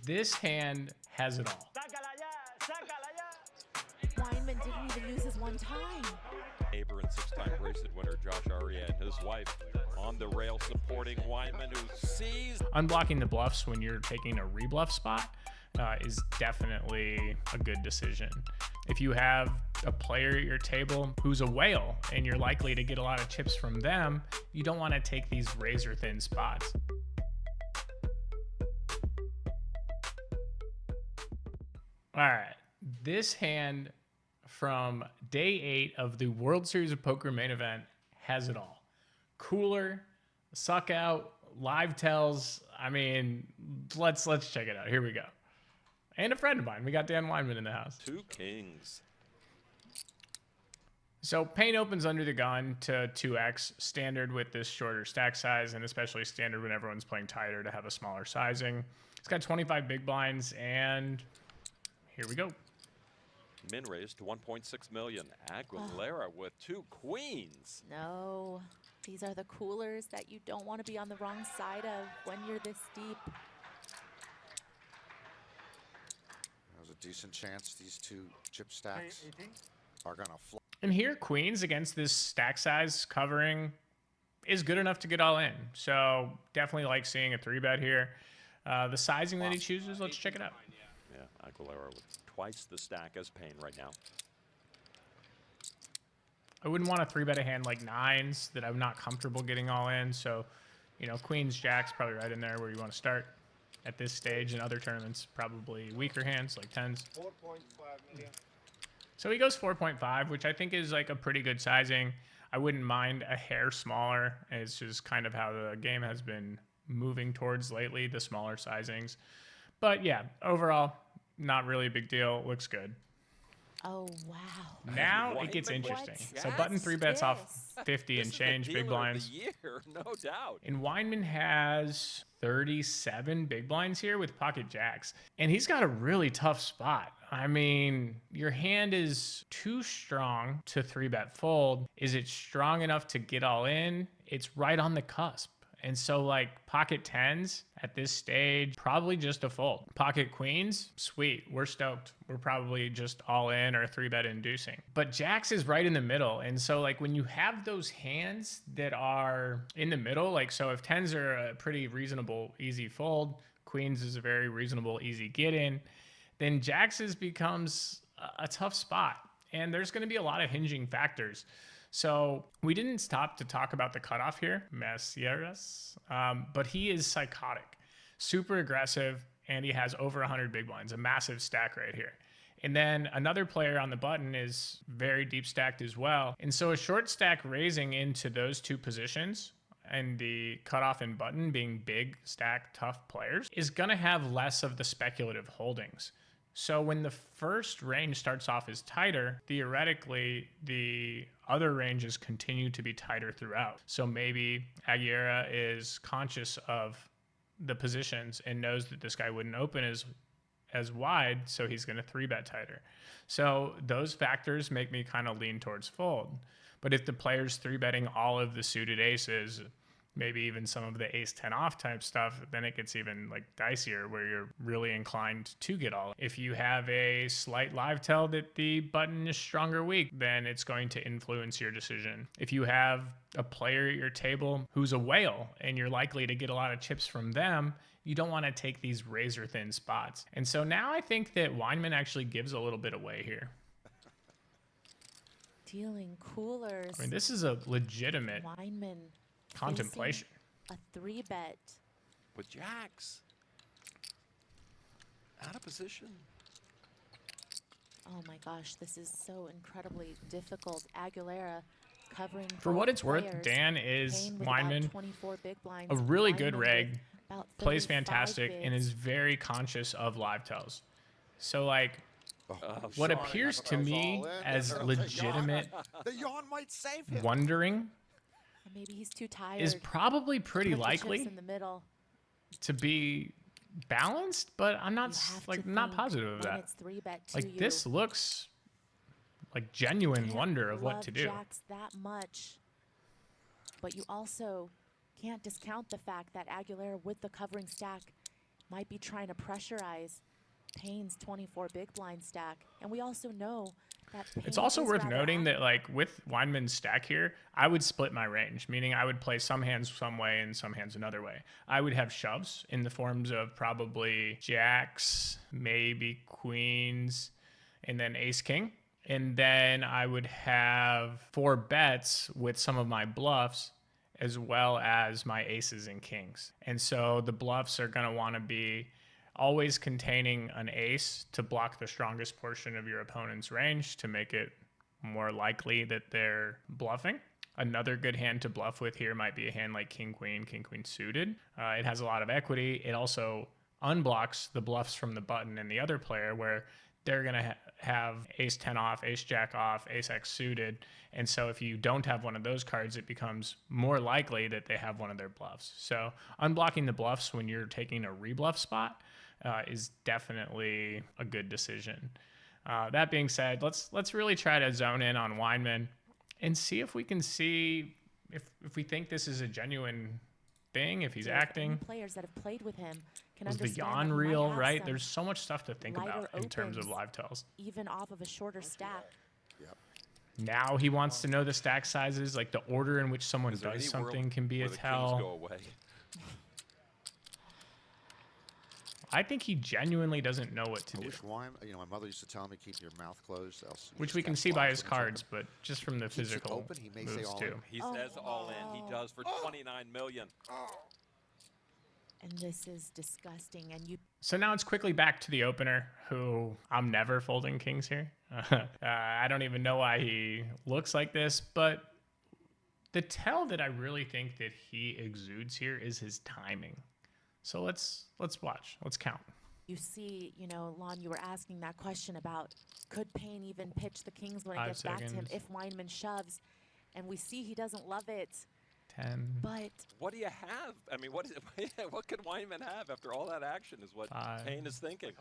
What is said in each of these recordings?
this hand has it all. Weinman didn't even use his one time. Neighbor and six-time bracelet winner Josh Aria and his wife on the rail supporting Weinman, who sees. Unblocking the bluffs when you're taking a rebluff spot is definitely a good decision. If you have a player at your table who's a whale and you're likely to get a lot of chips from them, you don't want to take these razor thin spots. All right, this hand from day 8 of the World Series of Poker main event has it all. Cooler, suck out, live tells. I mean, let's check it out. Here we go. And a friend of mine. We got Dan Weinman in the house. 2 kings. So Pain opens under the gun to 2x, standard with this shorter stack size, and especially standard when everyone's playing tighter to have a smaller sizing. It's got 25 big blinds, and here we go. Min raised to 1.6 million. Aguilera with 2 queens. No, these are the coolers that you don't want to be on the wrong side of when you're this deep. There's a decent chance these 2 chip stacks are going to fly. And here, queens against this stack size covering is good enough to get all in. So definitely like seeing a 3-bet here. The sizing that he chooses, let's check it out. Yeah, Aguilera with twice the stack as Pain right now. I wouldn't want to 3-bet a hand like 9s that I'm not comfortable getting all in. So, you know, queens, jacks probably right in there where you want to start at this stage. In other tournaments, probably weaker hands like 10s. 4.5 million. So he goes 4.5, which I think is like a pretty good sizing. I wouldn't mind a hair smaller. It's just kind of how the game has been moving towards lately, the smaller sizings. But yeah, overall, not really a big deal. Looks good. Oh, wow. Now it gets interesting. So button 3-bets off 50 and change big blinds. Of the year, no doubt. And Weinman has 37 big blinds here with pocket jacks. And he's got a really tough spot. I mean, your hand is too strong to 3-bet fold. Is it strong enough to get all in? It's right on the cusp. And so like pocket 10s at this stage, probably just a fold. Pocket queens, sweet. We're stoked. We're probably just all in or 3-bet inducing. But jacks is right in the middle. And so like when you have those hands that are in the middle, like so if 10s are a pretty reasonable, easy fold, queens is a very reasonable, easy get in, then jacks becomes a tough spot. And there's going to be a lot of hinging factors. So we didn't stop to talk about the cutoff here, Messieres, but he is psychotic, super aggressive, and he has over 100 big blinds, a massive stack right here. And then another player on the button is very deep stacked as well. And so a short stack raising into those 2 positions and the cutoff and button being big stack tough players is going to have less of the speculative holdings. So when the first range starts off as tighter, theoretically, the other ranges continue to be tighter throughout. So maybe Aguilera is conscious of the positions and knows that this guy wouldn't open as wide, so he's going to 3-bet tighter. So those factors make me kind of lean towards fold. But if the player's 3-betting all of the suited aces, maybe even some of the ace 10 off type stuff, then it gets even like dicier where you're really inclined to get all. If you have a slight live tell that the button is strong or weak, then it's going to influence your decision. If you have a player at your table who's a whale and you're likely to get a lot of chips from them, you don't want to take these razor thin spots. And so now I think that Weinman actually gives a little bit away here. Dealing coolers. I mean, this is a legitimate Weinman contemplation. A 3-bet. With jacks. Out of position. Oh my gosh, this is so incredibly difficult. Aguilera covering For what it's worth, Dan is Weinman, a really good reg, plays fantastic, and is very conscious of live tells. So like, what appears to me as legitimate The yawn might save him. wondering Maybe he's too tired. is probably pretty Put the chips likely in the middle. to be balanced, but I'm not not positive of that. It's 3-bet to Like you. this looks like genuine Can't wonder of what love to do. Jacks that much, but you also can't discount the fact that Aguilera with the covering stack might be trying to pressurize Payne's 24 big blind stack. And we also know that Payne It's also is worth rather noting that, like, with Weinman's stack here, I would split my range, meaning I would play some hands some way and some hands another way. I would have shoves in the forms of probably jacks, maybe queens, and then ace king. And then I would have 4 bets with some of my bluffs, as well as my aces and kings. And so the bluffs are going to want to be always containing an ace to block the strongest portion of your opponent's range to make it more likely that they're bluffing. Another good hand to bluff with here might be a hand like king queen suited. It has a lot of equity. It also unblocks the bluffs from the button and the other player, where they're going to have ace 10 off, ace jack off, ace x suited. And so if you don't have one of those cards, it becomes more likely that they have one of their bluffs. So unblocking the bluffs when you're taking a rebluff spot is definitely a good decision. That being said, let's really try to zone in on Weinman and see if we can see if we think this is a genuine thing, if he's acting. Players that have played with him can Was the understand yawn that he might real, have right? some There's so much stuff to think lighter about in terms of opens, live tells. even off of a shorter stack. Yep. Now he wants to know the stack sizes, like the order in which someone Is there does any something world can be a where the kings go tell. away? I think he genuinely doesn't know what to I do, wish wine. You know, my mother used to tell me keep your mouth closed, else. you which just we can got see by his flies when cards, it's but just from the Keeps it physical open, he may say moves all too. in. He says all in. He does for 29 million. And this is disgusting. And you So now it's quickly back to the opener, who I'm never folding kings here. I don't even know why he looks like this, but the tell that I really think that he exudes here is his timing. So let's watch. Let's count. you see, you know, Lon, you were asking that question about could Payne even pitch the kings when it 5 gets back to him seconds. if Weinman shoves, and we see he doesn't love it. 10, But What do you have? I mean, what could Weinman have after all that action is what 5, Payne is thinking.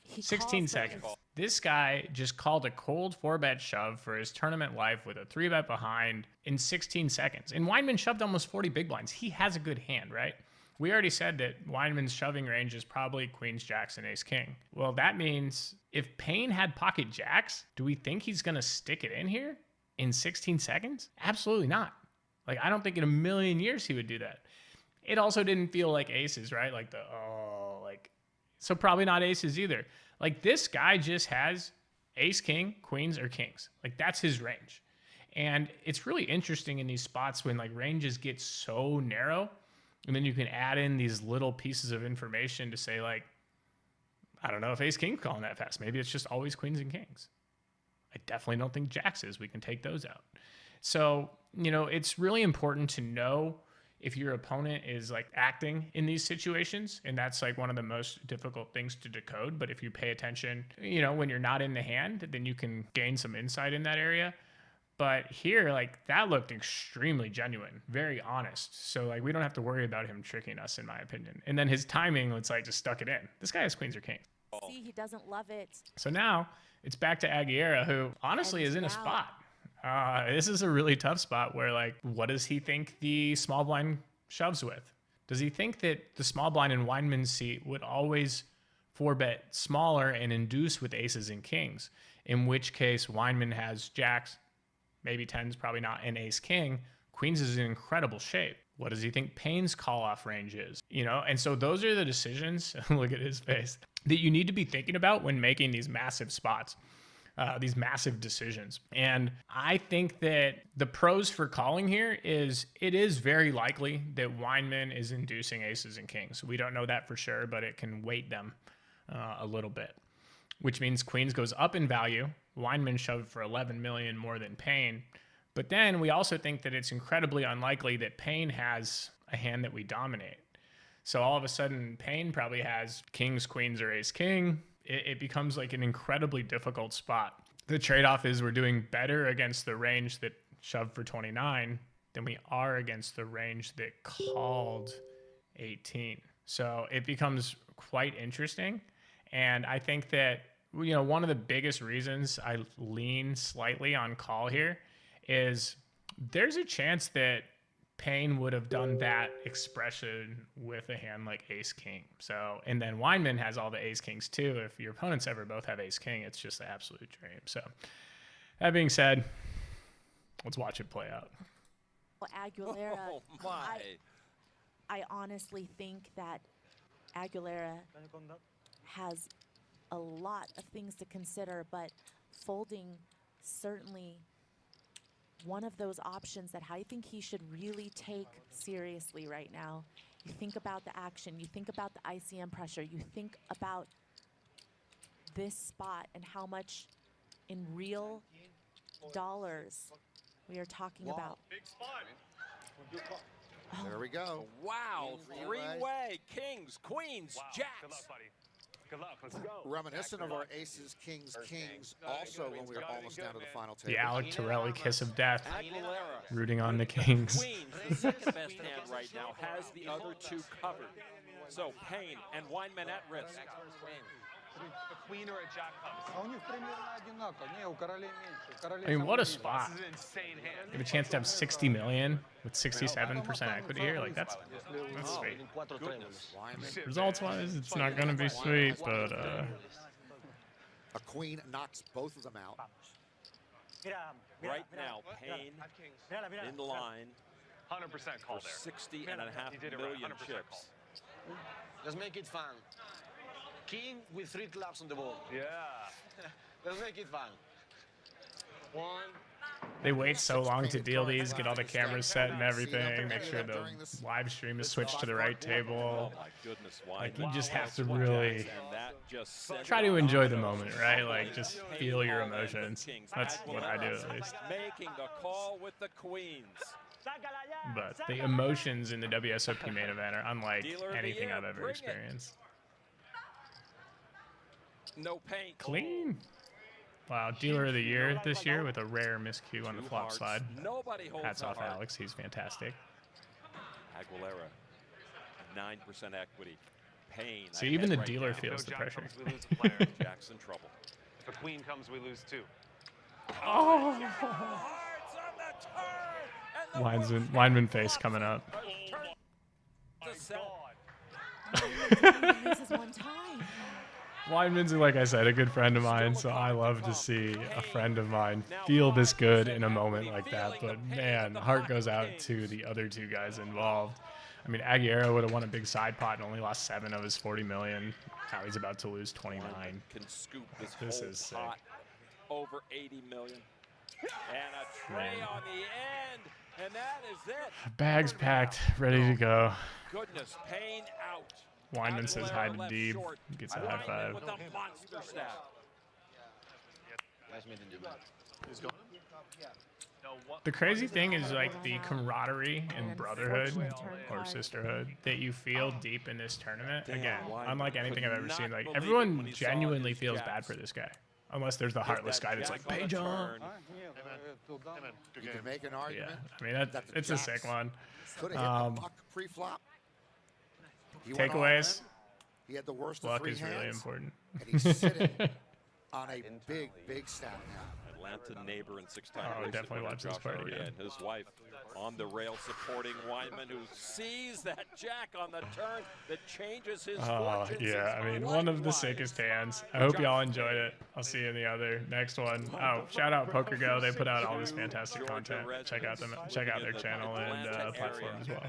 he 16 calls for seconds. his- This guy just called a cold 4-bet shove for his tournament life with a 3-bet behind in 16 seconds. And Weinman shoved almost 40 big blinds. He has a good hand, right? We already said that Weinman's shoving range is probably queens, jacks, and ace king. Well, that means if Payne had pocket jacks, do we think he's going to stick it in here in 16 seconds? Absolutely not. Like, I don't think in a million years he would do that. It also didn't feel like aces, right? Like so probably not aces either. Like, this guy just has ace, king, queens, or kings. Like, that's his range. And it's really interesting in these spots when, like, ranges get so narrow, and then you can add in these little pieces of information to say, like, I don't know if ace, king's calling that fast. Maybe it's just always queens and kings. I definitely don't think jacks is. We can take those out. So, you know, it's really important to know if your opponent is like acting in these situations, and that's like one of the most difficult things to decode. But if you pay attention, you know, when you're not in the hand, then you can gain some insight in that area. But here, like, that looked extremely genuine, very honest. So, like, we don't have to worry about him tricking us, in my opinion. And then his timing, it's like just stuck it in. This guy has queens or kings. See, he doesn't love it. So now it's back to Aguilera, who honestly And is in a now- spot. This is a really tough spot where, like, what does he think the small blind shoves with? Does he think that the small blind in Weinman's seat would always 4-bet smaller and induce with aces and kings? In which case, Weinman has jacks, maybe 10s, probably not, and ace king. Queens is in incredible shape. What does he think Payne's call-off range is? You know, and so those are the decisions, look at his face, that you need to be thinking about when making these massive spots. These massive decisions. And I think that the pros for calling here is it is very likely that Weinman is inducing aces and kings. We don't know that for sure, but it can weight them a little bit, which means queens goes up in value. Weinman shoved for 11 million more than Payne. But then we also think that it's incredibly unlikely that Payne has a hand that we dominate. So all of a sudden, Payne probably has kings, queens, or ace king. It becomes like an incredibly difficult spot. The trade-off is we're doing better against the range that shoved for 29 than we are against the range that called 18. So it becomes quite interesting. And I think that, you know, one of the biggest reasons I lean slightly on call here is there's a chance that Payne would have done that expression with a hand like ace king. So, and then Weinman has all the ace kings too. If your opponents ever both have ace king, it's just the absolute dream. So, that being said, let's watch it play out. Well, Aguilera, Oh my. I honestly think that Aguilera has a lot of things to consider, but folding certainly one of those options that I think he should really take seriously right now. You think about the action, you think about the ICM pressure, you think about this spot and how much in real dollars we are talking about. Big spot. There we go. Wow, three-way, kings, queens, Wow. jacks. Good luck, buddy. Good luck. Let's go. Reminiscent of our aces, kings, kings, also when we were almost down to the final table. The Alec Torelli kiss of death, Aguilera. rooting on the kings. Queens, the second best hand right now, has the other two covered. So Payne and Weinman at risk. A queen or a jack comes. I mean, what a spot. This is an insane hand. You have a chance to have 60 million with 67% equity here. Like, that's sweet. Goodness. Weinman, Results-wise, it's not going to be sweet, but a queen knocks both of them out. Right now, Payne in line 100% call for there. 60.5 He did it right. million 100% chips. call. Let's make it fun. King with 3 clubs on the board. Yeah. Let's make it fun. 1. they wait so long to deal these, get all the cameras set and everything, make sure the live stream is switched to the right table. Oh my goodness, Like, Weinman. you just have to really And that just sent try it to enjoy the out. moment, right? Like, just feel your emotions. Kings. That's what I do, at least. Making the call with the queens. But the emotions in the WSOP main event are unlike Dealer of the anything year, I've ever bring it. experienced. No paint. Clean. Wow, dealer of the year this year with a rare miscue on the Two flop hearts. side. Nobody holds Hats a off heart. Alex, he's fantastic. Aguilera, 9% equity. Payne. See, ahead even the right dealer now. feels If the no jack pressure. comes, we lose a player. Jack's in trouble. If a queen comes, we lose 2. Oh! Hearts on the turn, and the Weinman face coming up. to set. He misses one time. Weinman's, like I said, a good friend of mine, so I love to see a friend of mine feel this good in a moment like that. But man, heart goes out to the other two guys involved. I mean, Aguilera would have won a big side pot and only lost 7 of his 40 million. Now he's about to lose 29. Can scoop this This whole is sick. pot over 80 million. And a tray Man. on the end, and that is it. Bags packed, ready to go. Goodness, Payne out. Weinman says hi to Left Deeb, short. gets a high Weinman five. with a monster stab. Nice meeting you, man. The crazy thing is like the camaraderie and And brotherhood fortune turn or card. sisterhood that you feel deep in this tournament. Damn, Again, Weinman unlike anything I've could ever not seen, like believe it when everyone he saw genuinely his feels bad jacks. for this guy. Unless there's the Hit heartless that guy that's jack like, on the pay John. turn. You can make an Yeah, argument. I mean, it's a sick one. Could have hit Um, the puck pre-flop. He went all Takeaways, in. He had the worst of luck 3 is hands. really important. And he's sitting on a big, big stack now. Atlanta neighbor and 6-time Oh, race definitely winner watch this Josh part Arya again. and his wife on the rail supporting Weinman, who sees that jack on the turn that changes his Oh, fortunes. yeah. I mean, one of the sickest hands. I hope y'all enjoyed it. I'll see you in the other next one. Oh, shout out Poker Go. They put out all this fantastic content. Check out their channel and platform as well.